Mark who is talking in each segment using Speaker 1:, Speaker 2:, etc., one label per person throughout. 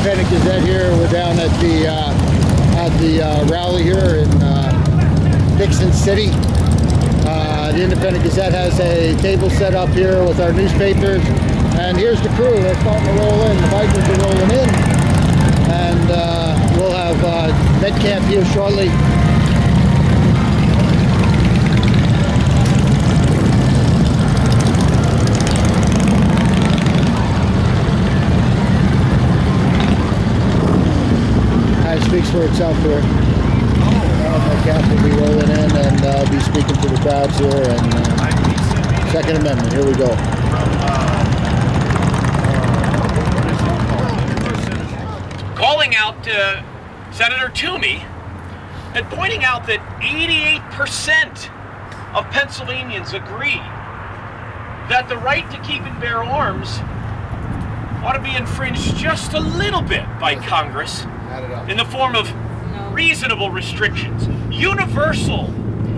Speaker 1: Independent Gazette here. We're down at the rally here in Dickson City. The Independent Gazette has a table set up here with our newspapers, and here's the crew. They're starting to roll in. The bikers are rolling in, and we'll have Metcalfe here shortly. Speaks for itself here. Metcalfe will be rolling in and be speaking to the crowds here. And Second Amendment, here we go.
Speaker 2: Calling out Senator Toomey and pointing out that 88% of Pennsylvanians agree that the right to keep and bear arms ought to be infringed just a little bit by Congress in the form of reasonable restrictions. Universal.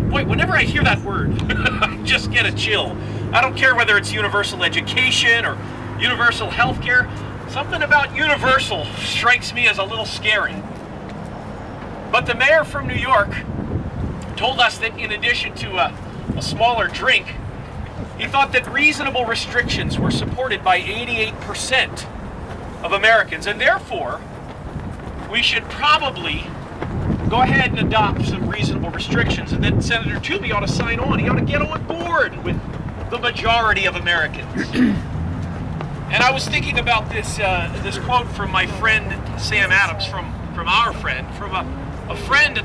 Speaker 2: Boy, whenever I hear that word, I just get a chill. I don't care whether it's universal education or universal health care. Something about universal strikes me as a little scary. But the mayor from New York told us that in addition to a smaller drink, he thought that reasonable restrictions were supported by 88% of Americans, and therefore we should probably go ahead and adopt some reasonable restrictions, and then Senator Toomey ought to sign on. He ought to get on board with the majority of Americans. And I was thinking about this quote from my friend Sam Adams, from our friend, from a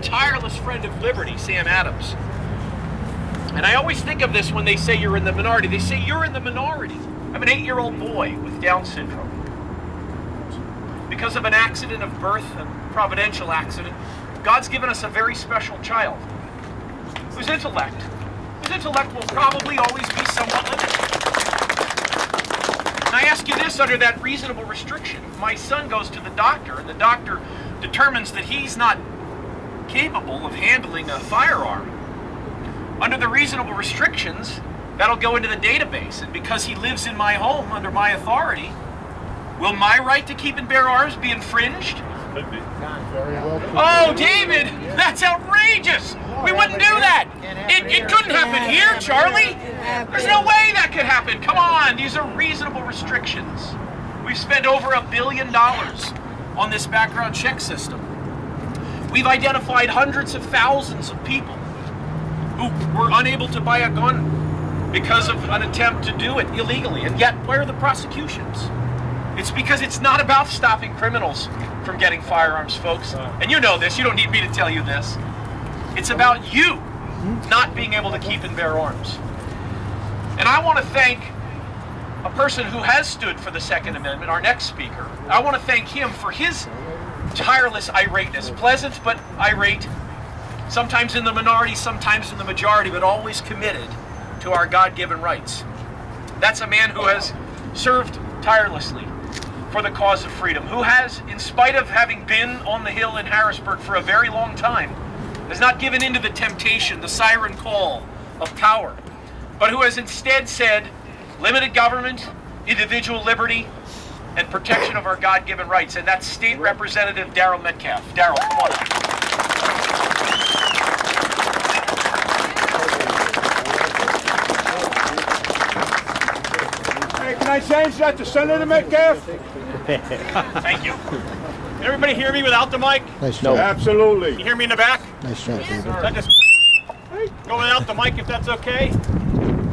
Speaker 2: tireless friend of liberty, Sam Adams. And I always think of this when they say you're in the minority. They say you're in the minority. I'm an 8-year-old boy with Down syndrome. Because of an accident of birth, a providential accident, God's given us a very special child whose intellect will probably always be somewhat limited. And I ask you this under that reasonable restriction. My son goes to the doctor, and the doctor determines that he's not capable of handling a firearm. Under the reasonable restrictions, that'll go into the database, and because he lives in my home under my authority, will my right to keep and bear arms be infringed? Oh, David, that's outrageous! We wouldn't do that! It couldn't happen here, Charlie! There's no way that could happen! Come on, these are reasonable restrictions. We've spent over $1 billion on this background check system. We've identified hundreds of thousands of people who were unable to buy a gun because of an attempt to do it illegally, and yet where are the prosecutions? It's because it's not about stopping criminals from getting firearms, folks. And you know this, you don't need me to tell you this. It's about you not being able to keep and bear arms. And I want to thank a person who has stood for the Second Amendment, our next speaker. I want to thank him for his tireless irateness, pleasant but irate, sometimes in the minority, sometimes in the majority, but always committed to our God-given rights. That's a man who has served tirelessly for the cause of freedom, who has, in spite of having been on the Hill in Harrisburg for a very long time, has not given in to the temptation, the siren call of power, but who has instead said, limited government, individual liberty, and protection of our God-given rights. And that's State Representative Daryl Metcalfe. Daryl, come on up.
Speaker 3: Hey, can I change that to Senator Metcalfe?
Speaker 2: Thank you. Can everybody hear me without the mic?
Speaker 1: Nice job.
Speaker 3: Absolutely.
Speaker 2: You hear me in the back?
Speaker 1: Nice job, David.
Speaker 2: I just go without the mic if that's okay.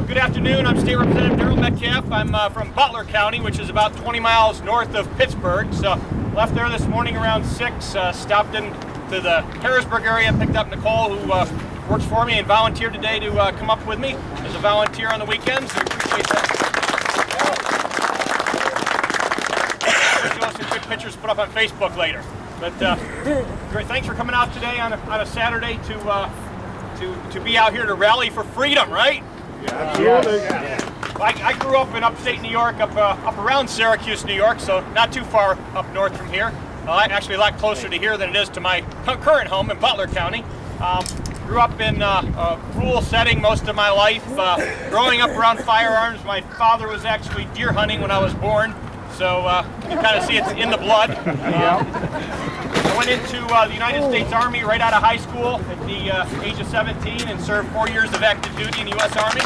Speaker 2: Good afternoon. I'm State Representative Daryl Metcalfe. I'm from Butler County, which is about 20 miles north of Pittsburgh. So left there this morning around 6, stopped into the Harrisburg area, picked up Nicole, who works for me, and volunteered today to come up with me as a volunteer on the weekends. I appreciate that. Some good pictures to put up on Facebook later. But great, thanks for coming out today on a Saturday to be out here to rally for freedom, right?
Speaker 3: Yeah, absolutely.
Speaker 2: I grew up in upstate New York, up around Syracuse, New York, so not too far up north from here. Actually a lot closer to here than it is to my current home in Butler County. Grew up in a rural setting most of my life. Growing up around firearms, my father was actually deer hunting when I was born. So you kind of see it's in the blood. I went into the United States Army right out of high school at the age of 17 and served 4 years of active duty in the U.S. Army.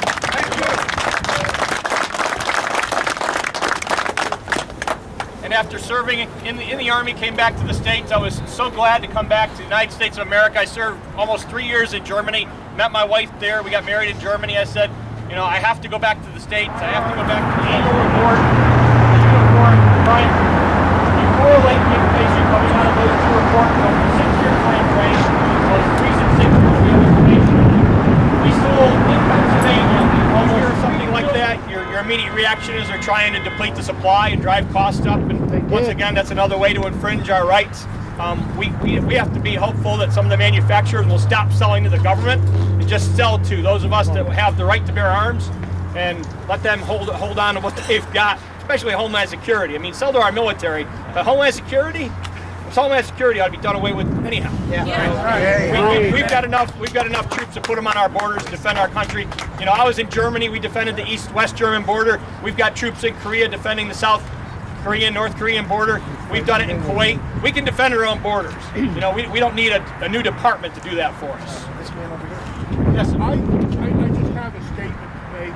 Speaker 2: And after serving in the Army, came back to the States. I was so glad to come back to the United States of America. I served almost 3 years in Germany, met my wife there. We got married in Germany. I said, you know, I have to go back to the States. I have to go back to the annual report. The uniform, find you correlate the information coming out of those two reports over a 6-year time frame. Those recent 6 years we have information. We sold in Pennsylvania, when you hear something like that, your immediate reaction is they're trying to deplete the supply and drive costs up. And once again, that's another way to infringe our rights. We have to be hopeful that some of the manufacturers will stop selling to the government and just sell to those of us that have the right to bear arms, and let them hold on to what they've got, especially Homeland Security. I mean, sell to our military, but Homeland Security ought to be done away with anyhow. We've got enough troops to put them on our borders to defend our country. You know, I was in Germany. We defended the East-West German border. We've got troops in Korea defending the South Korean, North Korean border. We've done it in Kuwait. We can defend our own borders. You know, we don't need a new department to do that for us.
Speaker 1: This man over here.
Speaker 2: Yes, sir.
Speaker 4: I just have a statement to make.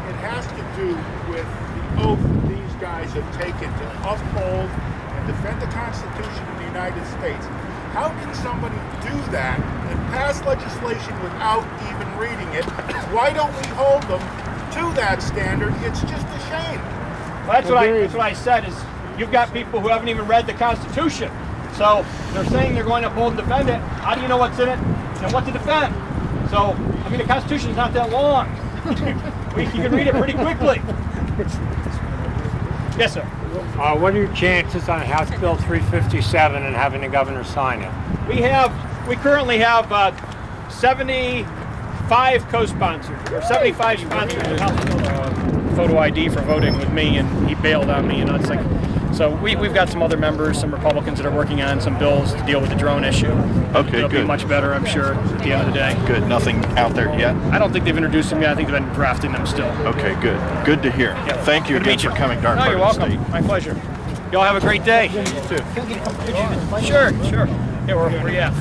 Speaker 4: It has to do with the oath that these guys have taken to uphold and defend the Constitution of the United States. How can somebody do that and pass legislation without even reading it? Why don't we hold them to that standard? It's just a shame.
Speaker 2: Well, that's what I said is you've got people who haven't even read the Constitution. So they're saying they're going to uphold and defend it. How do you know what's in it and what to defend? So, I mean, the Constitution's not that long. You can read it pretty quickly. Yes, sir.
Speaker 5: What are your chances on House Bill 357 and having the governor sign it?
Speaker 2: We currently have 75 co-sponsors, or 75 sponsors in House Bill. Photo ID for voting with me, and he bailed on me. You know, it's like, so we've got some other members, some Republicans that are working on some bills to deal with the drone issue.
Speaker 6: Okay,
Speaker 2: It'll
Speaker 6: good.
Speaker 2: be much better, I'm sure, at the end of the day.
Speaker 6: Good. Nothing out there yet?
Speaker 2: I don't think they've introduced them yet. I think they've been drafting them still.
Speaker 6: Okay, good. Good to hear.
Speaker 2: Yeah.
Speaker 6: Thank you
Speaker 2: Good to
Speaker 6: again
Speaker 2: meet you.
Speaker 6: for coming to our
Speaker 2: No,
Speaker 6: part
Speaker 2: you're
Speaker 6: of the
Speaker 2: welcome.
Speaker 6: state.
Speaker 2: My pleasure. Y'all have a great day. You too. Sure. Yeah, where you at?